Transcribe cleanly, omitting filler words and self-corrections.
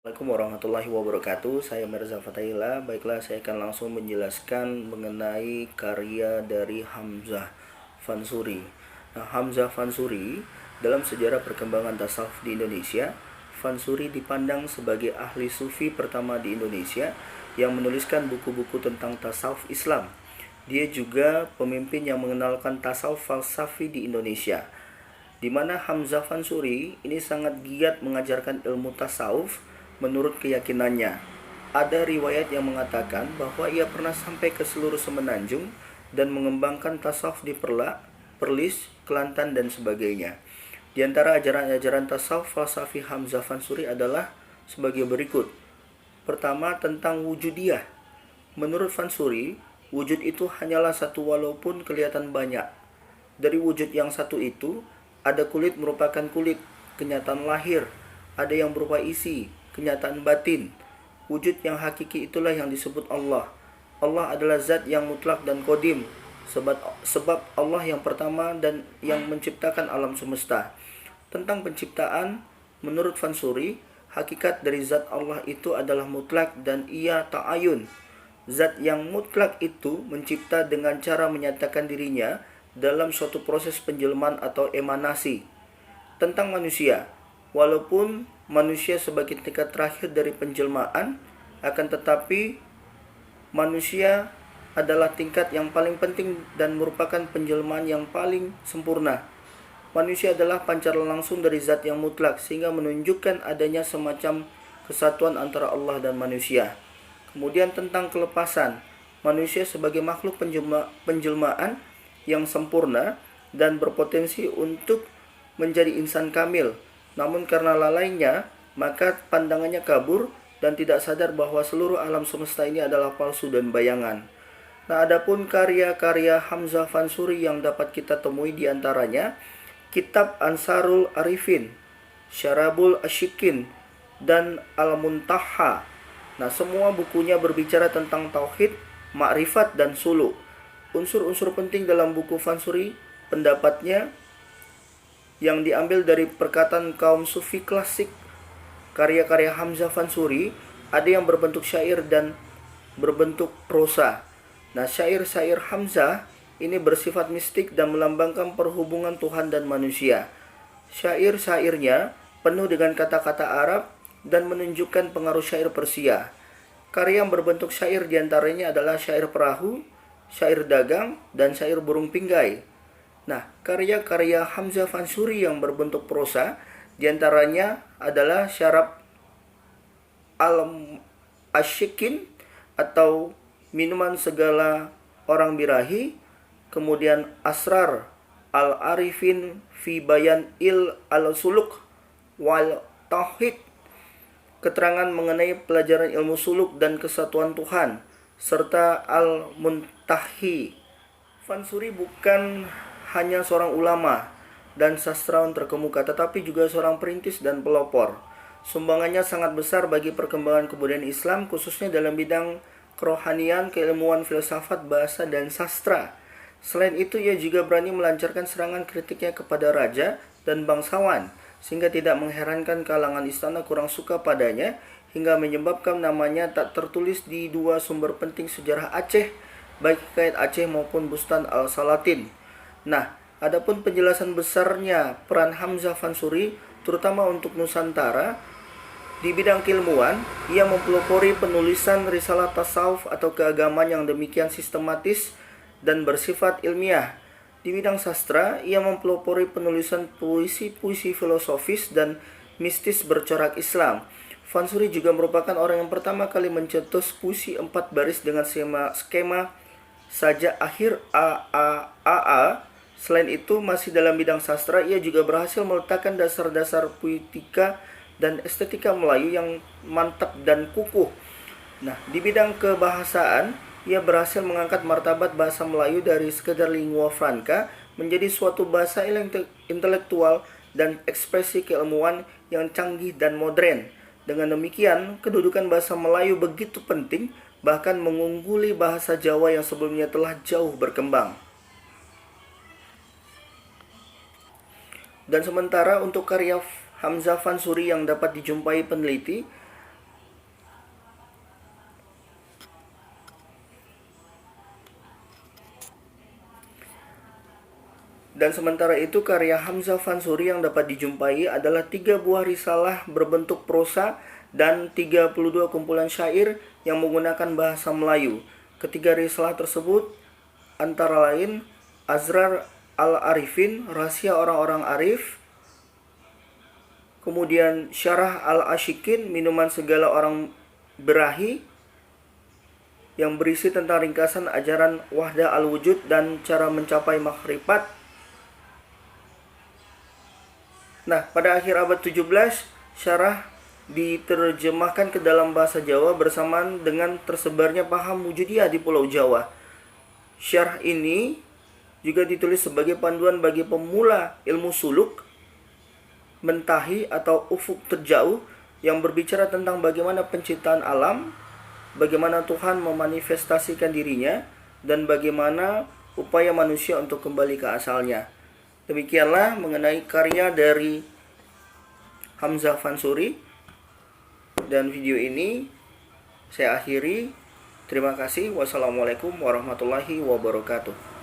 Assalamualaikum warahmatullahi wabarakatuh. Saya Mirza Fatahila. Baiklah, saya akan langsung menjelaskan mengenai karya dari Hamzah Fansuri. Nah, Hamzah Fansuri dalam sejarah perkembangan tasawuf di Indonesia, Fansuri dipandang sebagai ahli sufi pertama di Indonesia yang menuliskan buku-buku tentang tasawuf Islam. Dia juga pemimpin yang mengenalkan tasawuf falsafi di Indonesia, di mana Hamzah Fansuri ini sangat giat mengajarkan ilmu tasawuf menurut keyakinannya. Ada riwayat yang mengatakan bahwa ia pernah sampai ke seluruh semenanjung dan mengembangkan tasawuf di Perlak, Perlis, Kelantan, dan sebagainya. Di antara ajaran-ajaran tasawuf falsafi Hamzah Fansuri adalah sebagai berikut. Pertama, tentang wujudiyah. Menurut Fansuri, wujud itu hanyalah satu walaupun kelihatan banyak. Dari wujud yang satu itu, ada kulit merupakan kulit, kenyataan lahir. Ada yang berupa isi, kenyataan batin. Wujud yang hakiki itulah yang disebut Allah. Allah adalah zat yang mutlak dan qadim, sebab Allah yang pertama dan yang menciptakan alam semesta. Tentang penciptaan, menurut Fansuri, hakikat dari zat Allah itu adalah mutlak dan ia ta'ayun. Zat yang mutlak itu mencipta dengan cara menyatakan dirinya dalam suatu proses penjelmaan atau emanasi. Tentang manusia, walaupun manusia sebagai tingkat terakhir dari penjelmaan, akan tetapi manusia adalah tingkat yang paling penting dan merupakan penjelmaan yang paling sempurna. Manusia adalah pancaran langsung dari zat yang mutlak, sehingga menunjukkan adanya semacam kesatuan antara Allah dan manusia. Kemudian tentang kelepasan, manusia sebagai makhluk penjelmaan yang sempurna dan berpotensi untuk menjadi insan kamil. Namun karena lalainya, maka pandangannya kabur dan tidak sadar bahwa seluruh alam semesta ini adalah palsu dan bayangan. Nah, adapun karya-karya Hamzah Fansuri yang dapat kita temui diantaranya Kitab Ansarul Arifin, Syarabul Asyikin, dan Al-Muntaha. Nah, semua bukunya berbicara tentang tauhid, makrifat, dan suluk. Unsur-unsur penting dalam buku Fansuri, pendapatnya yang diambil dari perkataan kaum sufi klasik. Karya-karya Hamzah Fansuri ada yang berbentuk syair dan berbentuk prosa. Nah, syair-syair Hamzah ini bersifat mistik dan melambangkan perhubungan Tuhan dan manusia. Syair-syairnya penuh dengan kata-kata Arab dan menunjukkan pengaruh syair Persia. Karya yang berbentuk syair diantaranya adalah syair perahu, syair dagang, dan syair burung pinggai. Nah, karya-karya Hamzah Fansuri yang berbentuk prosa diantaranya adalah Syarab Al-Asyikin atau minuman segala orang birahi, kemudian Asrar Al-Arifin fi Bayan il al-Suluk wal Tauhid, keterangan mengenai pelajaran ilmu suluk dan kesatuan Tuhan, serta Al-Muntahi. Fansuri bukan hanya seorang ulama dan sastrawan terkemuka, tetapi juga seorang perintis dan pelopor. Sumbangannya sangat besar bagi perkembangan kebudayaan Islam, khususnya dalam bidang kerohanian, keilmuan, filsafat, bahasa, dan sastra. Selain itu, ia juga berani melancarkan serangan kritiknya kepada raja dan bangsawan, sehingga tidak mengherankan kalangan istana kurang suka padanya, hingga menyebabkan namanya tak tertulis di dua sumber penting sejarah Aceh, baik Hikayat Aceh maupun Bustan Al-Salatin. Nah, adapun penjelasan besarnya peran Hamzah Fansuri, terutama untuk Nusantara, di bidang keilmuan, ia mempelopori penulisan risalah tasawuf atau keagamaan yang demikian sistematis dan bersifat ilmiah. Di bidang sastra, ia mempelopori penulisan puisi-puisi filosofis dan mistis bercorak Islam. Fansuri juga merupakan orang yang pertama kali mencetus puisi 4 baris dengan skema saja akhir A. Selain itu, masih dalam bidang sastra, ia juga berhasil meletakkan dasar-dasar puitika dan estetika Melayu yang mantap dan kukuh. Nah, di bidang kebahasaan, ia berhasil mengangkat martabat bahasa Melayu dari sekedar lingua franca menjadi suatu bahasa intelektual dan ekspresi keilmuan yang canggih dan modern. Dengan demikian, kedudukan bahasa Melayu begitu penting, bahkan mengungguli bahasa Jawa yang sebelumnya telah jauh berkembang. Dan sementara untuk karya Hamzah Fansuri yang dapat dijumpai peneliti, Dan sementara itu karya Hamzah Fansuri yang dapat dijumpai adalah 3 buah risalah berbentuk prosa dan 32 kumpulan syair yang menggunakan bahasa Melayu. Ketiga risalah tersebut antara lain Azrar al-Arifin, Rahasia Orang-orang Arif, kemudian Syarah al-Asyikin, Minuman Segala Orang Berahi, yang berisi tentang ringkasan ajaran Wahdah al-Wujud dan cara mencapai makrifat. Nah, pada akhir abad 17, syarah diterjemahkan ke dalam bahasa Jawa bersamaan dengan tersebarnya paham wujudiyah di Pulau Jawa. Syarah ini juga ditulis sebagai panduan bagi pemula ilmu suluk, mentahi atau ufuk terjauh yang berbicara tentang bagaimana penciptaan alam, bagaimana Tuhan memanifestasikan dirinya, dan bagaimana upaya manusia untuk kembali ke asalnya. Demikianlah mengenai karya dari Hamzah Fansuri. Dan video ini saya akhiri. Terima kasih. Wassalamualaikum warahmatullahi wabarakatuh.